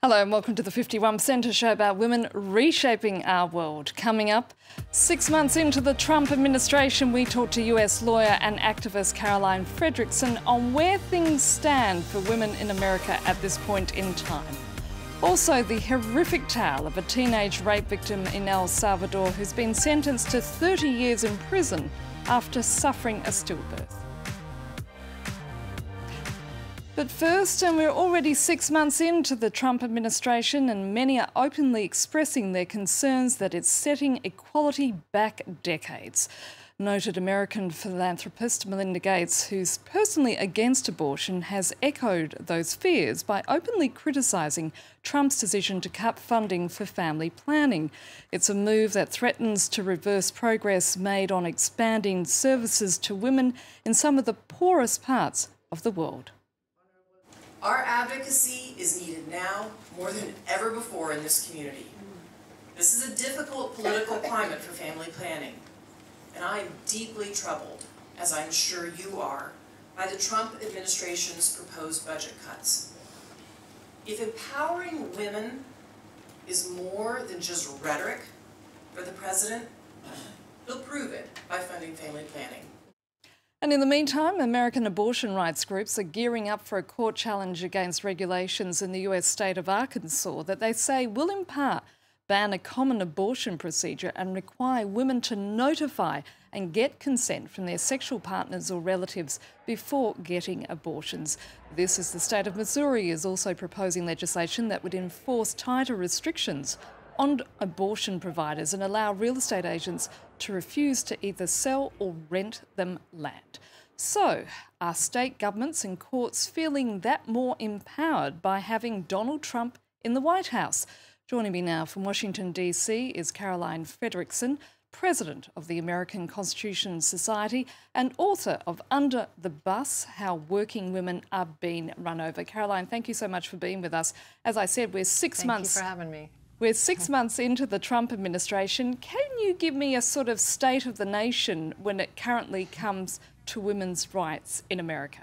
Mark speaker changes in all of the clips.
Speaker 1: Hello and welcome to the 51%, a show about women reshaping our world. Coming up, 6 months into the Trump administration, we talk to US lawyer and activist Caroline Fredrickson on where things stand for women in America at this point in time. Also, the horrific tale of a teenage rape victim in El Salvador who's been sentenced to 30 years in prison after suffering a stillbirth. But first, and we're already 6 months into the Trump administration, and many are openly expressing their concerns that it's setting equality back decades. Noted American philanthropist Melinda Gates, who's personally against abortion, has echoed those fears by openly criticising Trump's decision to cut funding for family planning. It's a move that threatens to reverse progress made on expanding services to women in some of the poorest parts of the world.
Speaker 2: Our advocacy is needed now more than ever before in this community. This is a difficult political climate for family planning, and I am deeply troubled, as I'm sure you are, by the Trump administration's proposed budget cuts. If empowering women is more than just rhetoric for the president, he'll prove it by funding family planning.
Speaker 1: And in the meantime, American abortion rights groups are gearing up for a court challenge against regulations in the US state of Arkansas that they say will in part ban a common abortion procedure and require women to notify and get consent from their sexual partners or relatives before getting abortions. This, as the state of Missouri is also proposing legislation that would enforce tighter restrictions on abortion providers and allow real estate agents to refuse to either sell or rent them land. So, are state governments and courts feeling that more empowered by having Donald Trump in the White House? Joining me now from Washington, D.C. is Caroline Fredrickson, President of the American Constitution Society and author of Under the Bus, How Working Women Are Being Run Over. Caroline, thank you so much for being with us. As I said, we're 6 months...
Speaker 3: Thank you for having me.
Speaker 1: We're 6 months into the Trump administration. Can you give me a sort of state of the nation when it currently comes to women's rights in America?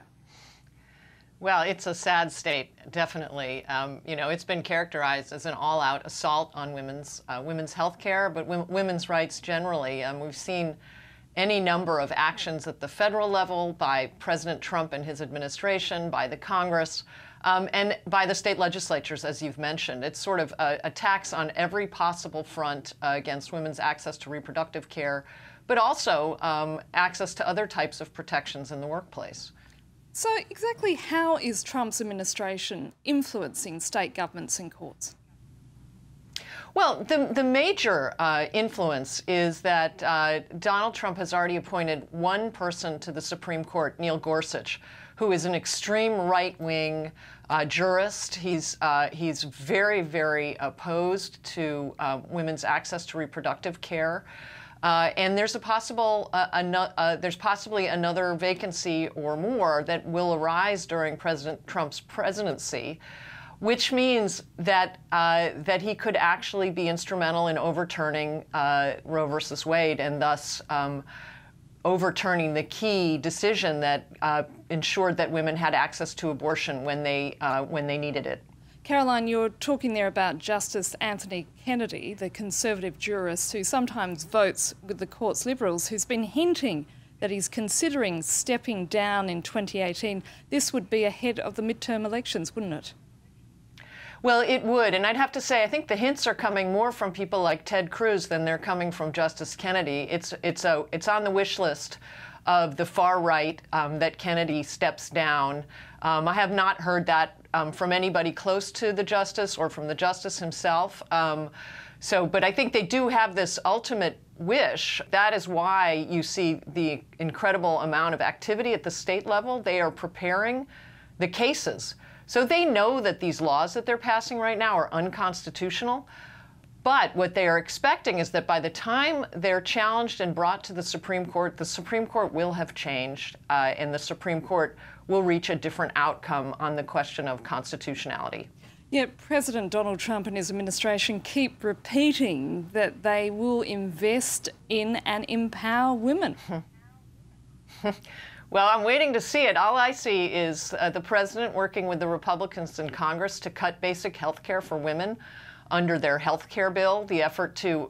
Speaker 3: Well, it's a sad state, definitely. You know, it's been characterized as an all-out assault on women's health care, but women's rights generally. We've seen any number of actions at the federal level by President Trump and his administration, by the Congress, and by the state legislatures, as you've mentioned. It's sort of attacks on every possible front against women's access to reproductive care, but also access to other types of protections in the workplace.
Speaker 1: So exactly how is Trump's administration influencing state governments and courts?
Speaker 3: Well, the major influence is that Donald Trump has already appointed one person to the Supreme Court, Neil Gorsuch, who is an extreme right-wing jurist. He's very, very opposed to women's access to reproductive care. And there's there's possibly another vacancy or more that will arise during President Trump's presidency, which means that that he could actually be instrumental in overturning Roe versus Wade and thus overturning the key decision that ensured that women had access to abortion when they needed it.
Speaker 1: Caroline, you're talking there about Justice Anthony Kennedy, the conservative jurist who sometimes votes with the court's Liberals, who's been hinting that he's considering stepping down in 2018. This would be ahead of the midterm elections, wouldn't it?
Speaker 3: Well, it would, and I'd have to say I think the hints are coming more from people like Ted Cruz than they're coming from Justice Kennedy. It's on the wish list of the far right that Kennedy steps down. I have not heard that from anybody close to the justice or from the justice himself. But I think they do have this ultimate wish. That is why you see the incredible amount of activity at the state level. They are preparing the cases. So they know that these laws that they're passing right now are unconstitutional. But what they are expecting is that by the time they're challenged and brought to the Supreme Court will have changed, and the Supreme Court will reach a different outcome on the question of constitutionality.
Speaker 1: Yet President Donald Trump and his administration keep repeating that they will invest in and empower women.
Speaker 3: Well, I'm waiting to see it. All I see is the president working with the Republicans in Congress to cut basic health care for women under their health care bill. The effort to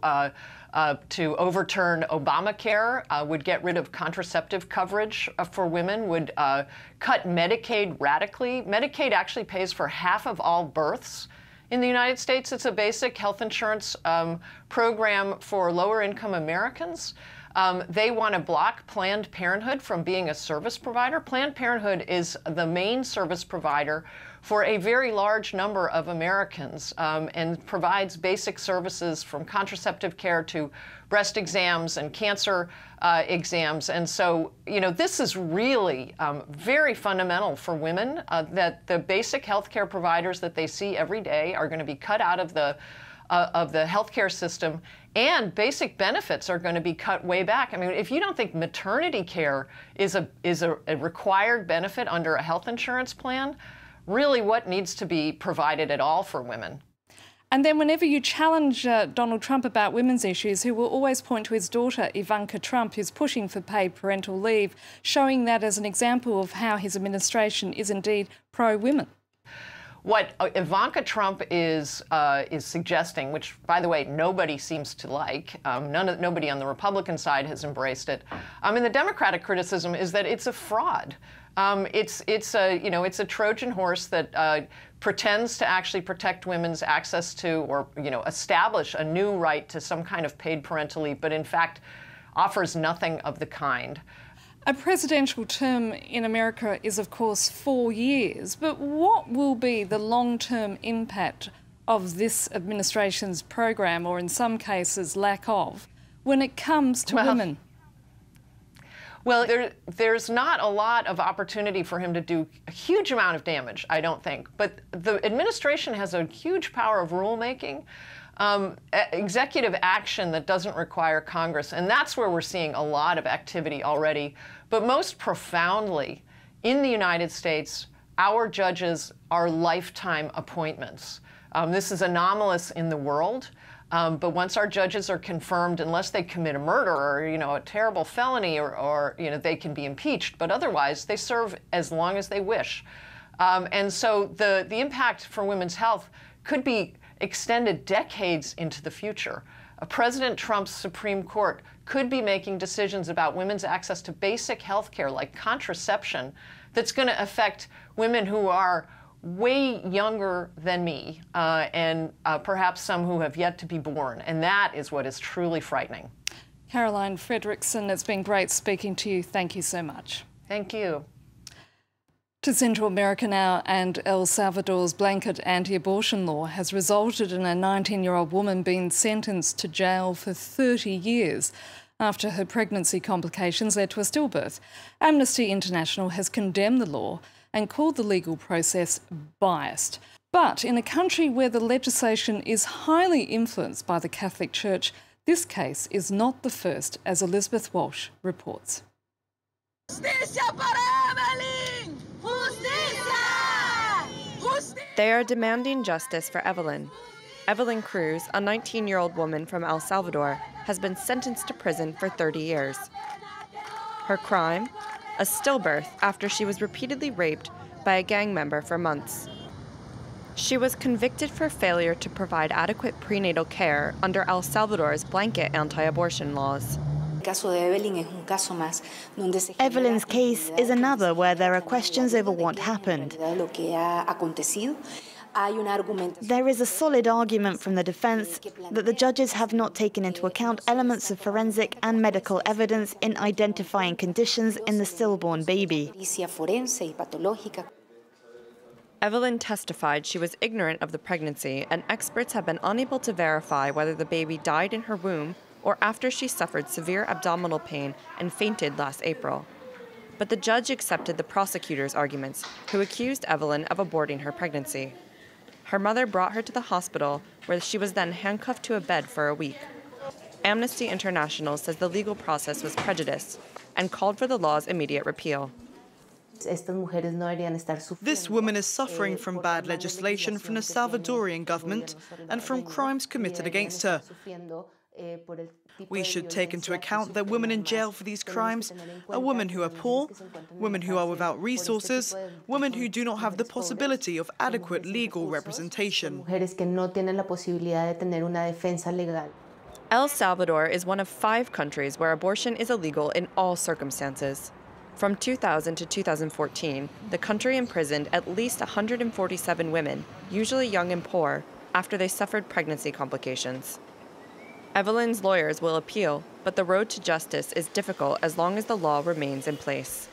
Speaker 3: overturn Obamacare would get rid of contraceptive coverage for women, would cut Medicaid radically. Medicaid actually pays for half of all births in the United States. It's a basic health insurance program for lower-income Americans. They want to block Planned Parenthood from being a service provider. Planned Parenthood is the main service provider for a very large number of Americans and provides basic services from contraceptive care to breast exams and cancer exams. And so, you know, this is really very fundamental for women, that the basic health care providers that they see every day are going to be cut out of the healthcare system, and basic benefits are going to be cut way back. I mean, if you don't think maternity care is a required benefit under a health insurance plan, really what needs to be provided at all for women?
Speaker 1: And then whenever you challenge Donald Trump about women's issues, he will always point to his daughter, Ivanka Trump, who's pushing for paid parental leave, showing that as an example of how his administration is indeed pro-women.
Speaker 3: What Ivanka Trump is suggesting, which, by the way, nobody seems to like, nobody on the Republican side has embraced it. And the Democratic criticism is that it's a fraud. It's a Trojan horse that pretends to actually protect women's access to, or establish a new right to some kind of paid parental leave, but in fact offers nothing of the kind.
Speaker 1: A presidential term in America is, of course, 4 years, but what will be the long-term impact of this administration's program, or in some cases lack of, when it comes to women?
Speaker 3: Well, there's not a lot of opportunity for him to do a huge amount of damage, I don't think. But the administration has a huge power of rulemaking, executive action that doesn't require Congress. And that's where we're seeing a lot of activity already. But most profoundly, in the United States, our judges are lifetime appointments. This is anomalous in the world. But once our judges are confirmed, unless they commit a murder or a terrible felony, or they can be impeached, but otherwise they serve as long as they wish. And so the impact for women's health could be extended decades into the future. President Trump's Supreme Court could be making decisions about women's access to basic health care like contraception that's going to affect women who are way younger than me, and perhaps some who have yet to be born. And that is what is truly frightening.
Speaker 1: Caroline Fredrickson, it's been great speaking to you. Thank you so much.
Speaker 3: Thank you.
Speaker 1: To Central America now, and El Salvador's blanket anti-abortion law has resulted in a 19-year-old woman being sentenced to jail for 30 years after her pregnancy complications led to a stillbirth. Amnesty International has condemned the law and called the legal process biased. But in a country where the legislation is highly influenced by the Catholic Church, this case is not the first, as Elizabeth Walsh reports.
Speaker 4: They are demanding justice for Evelyn. Evelyn Cruz, a 19-year-old woman from El Salvador, has been sentenced to prison for 30 years. Her crime? A stillbirth after she was repeatedly raped by a gang member for months. She was convicted for failure to provide adequate prenatal care under El Salvador's blanket anti-abortion laws.
Speaker 5: Evelyn's case is another where there are questions over what happened. There is a solid argument from the defense that the judges have not taken into account elements of forensic and medical evidence in identifying conditions in the stillborn baby.
Speaker 4: Evelyn testified she was ignorant of the pregnancy, and experts have been unable to verify whether the baby died in her womb or after she suffered severe abdominal pain and fainted last April. But the judge accepted the prosecutor's arguments, who accused Evelyn of aborting her pregnancy. Her mother brought her to the hospital, where she was then handcuffed to a bed for a week. Amnesty International says the legal process was prejudiced and called for the law's immediate repeal.
Speaker 6: This woman is suffering from bad legislation from the Salvadorian government and from crimes committed against her. We should take into account that women in jail for these crimes are women who are poor, women who are without resources, women who do not have the possibility of adequate legal representation.
Speaker 4: El Salvador is one of 5 countries where abortion is illegal in all circumstances. From 2000 to 2014, the country imprisoned at least 147 women, usually young and poor, after they suffered pregnancy complications. Evelyn's lawyers will appeal, but the road to justice is difficult as long as the law remains in place.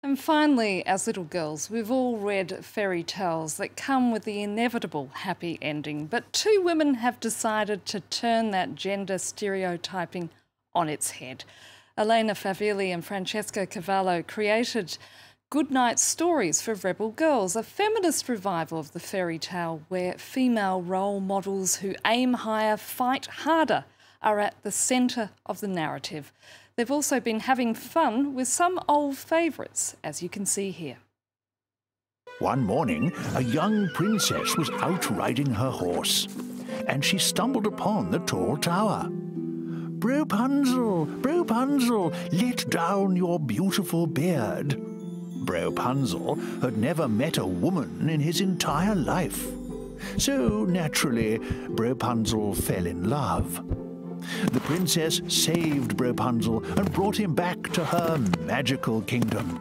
Speaker 1: And finally, as little girls, we've all read fairy tales that come with the inevitable happy ending, but 2 women have decided to turn that gender stereotyping on its head. Elena Favilli and Francesca Cavallo created Goodnight Stories for Rebel Girls, a feminist revival of the fairy tale where female role models who aim higher, fight harder, are at the centre of the narrative. They've also been having fun with some old favourites, as you can see here.
Speaker 7: One morning, a young princess was out riding her horse, and she stumbled upon the tall tower. "Rapunzel, Rapunzel, let down your beautiful beard." Rapunzel had never met a woman in his entire life. So, naturally, Rapunzel fell in love. The princess saved Rapunzel and brought him back to her magical kingdom,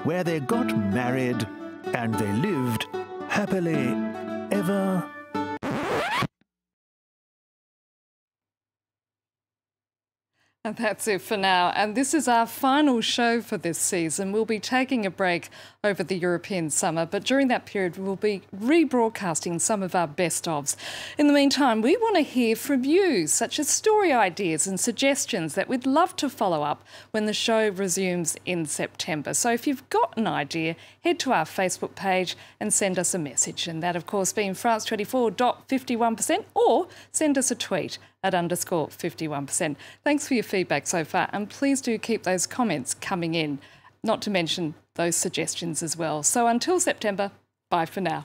Speaker 7: where they got married and they lived happily ever.
Speaker 1: And that's it for now. And this is our final show for this season. We'll be taking a break over the European summer, but during that period, we'll be rebroadcasting some of our best-ofs. In the meantime, we want to hear from you, such as story ideas and suggestions that we'd love to follow up when the show resumes in September. So if you've got an idea, head to our Facebook page and send us a message. And that, of course, being France24.51%, or send us a tweet at _51%. Thanks for your feedback so far, and please do keep those comments coming in, not to mention those suggestions as well. So until September, bye for now.